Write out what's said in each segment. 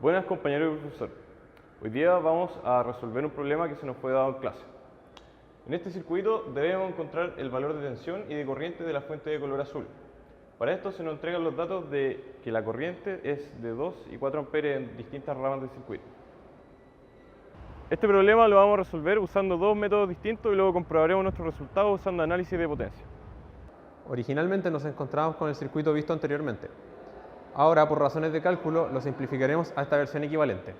Buenas compañeros y profesor. Hoy día vamos a resolver un problema que se nos fue dado en clase. En este circuito debemos encontrar el valor de tensión y de corriente de la fuente de color azul. Para esto se nos entregan los datos de que la corriente es de 2 y 4 amperes en distintas ramas del circuito. Este problema lo vamos a resolver usando dos métodos distintos y luego comprobaremos nuestros resultados usando análisis de potencia. Originalmente nos encontramos con el circuito visto anteriormente. Ahora, por razones de cálculo, lo simplificaremos a esta versión equivalente.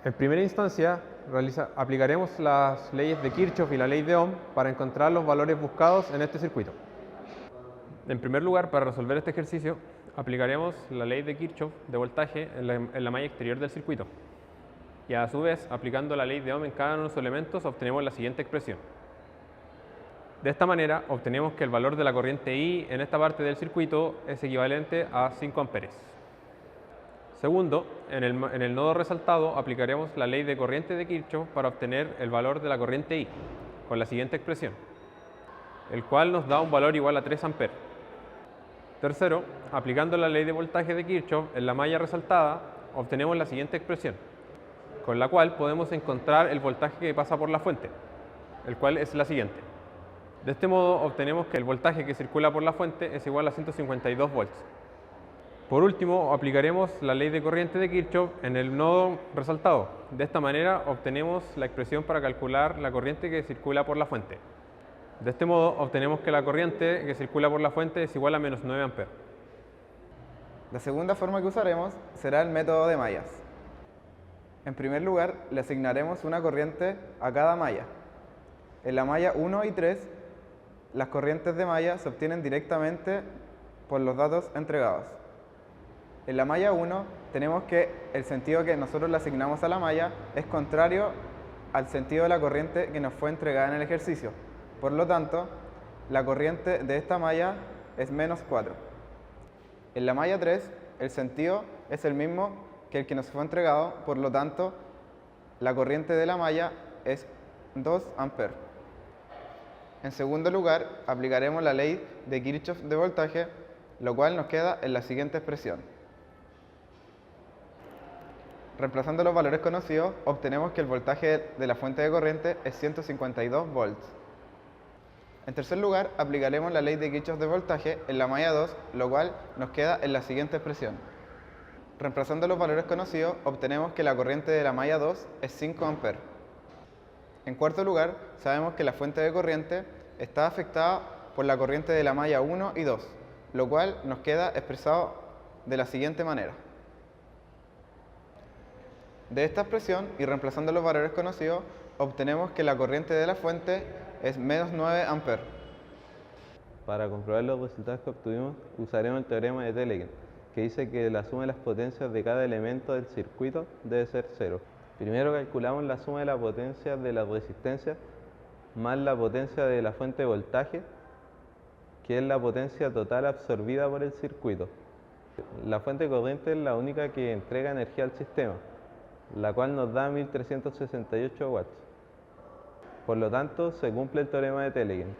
En primera instancia, aplicaremos las leyes de Kirchhoff y la ley de Ohm para encontrar los valores buscados en este circuito. En primer lugar, para resolver este ejercicio, aplicaremos la ley de Kirchhoff de voltaje en la malla exterior del circuito. Y a su vez, aplicando la ley de Ohm en cada uno de los elementos, obtenemos la siguiente expresión. De esta manera, obtenemos que el valor de la corriente I en esta parte del circuito es equivalente a 5 amperes. Segundo, en el nodo resaltado aplicaremos la ley de corriente de Kirchhoff para obtener el valor de la corriente I, con la siguiente expresión, el cual nos da un valor igual a 3 amperes. Tercero, aplicando la ley de voltaje de Kirchhoff en la malla resaltada, obtenemos la siguiente expresión, con la cual podemos encontrar el voltaje que pasa por la fuente, el cual es la siguiente. De este modo obtenemos que el voltaje que circula por la fuente es igual a 152 volts. Por último, aplicaremos la ley de corriente de Kirchhoff en el nodo resaltado. De esta manera obtenemos la expresión para calcular la corriente que circula por la fuente. De este modo obtenemos que la corriente que circula por la fuente es igual a menos 9 amperes. La segunda forma que usaremos será el método de mallas. En primer lugar, le asignaremos una corriente a cada malla. En la malla 1 y 3, las corrientes de malla se obtienen directamente por los datos entregados. En la malla 1 tenemos que el sentido que nosotros le asignamos a la malla es contrario al sentido de la corriente que nos fue entregada en el ejercicio. Por lo tanto, la corriente de esta malla es menos 4. En la malla 3, el sentido es el mismo que el que nos fue entregado, por lo tanto, la corriente de la malla es 2 amperes. En segundo lugar, aplicaremos la ley de Kirchhoff de voltaje, lo cual nos queda en la siguiente expresión. Reemplazando los valores conocidos, obtenemos que el voltaje de la fuente de corriente es 152 volts. En tercer lugar, aplicaremos la ley de Kirchhoff de voltaje en la malla 2, lo cual nos queda en la siguiente expresión. Reemplazando los valores conocidos, obtenemos que la corriente de la malla 2 es 5 amperes. En cuarto lugar, sabemos que la fuente de corriente está afectada por la corriente de la malla 1 y 2, lo cual nos queda expresado de la siguiente manera. De esta expresión, y reemplazando los valores conocidos, obtenemos que la corriente de la fuente es menos 9 amperes. Para comprobar los resultados que obtuvimos, usaremos el teorema de Telequin, que dice que la suma de las potencias de cada elemento del circuito debe ser 0. Primero calculamos la suma de la potencia de la resistencia más la potencia de la fuente de voltaje, que es la potencia total absorbida por el circuito. La fuente de corriente es la única que entrega energía al sistema, la cual nos da 1368 watts. Por lo tanto, se cumple el teorema de Telequin.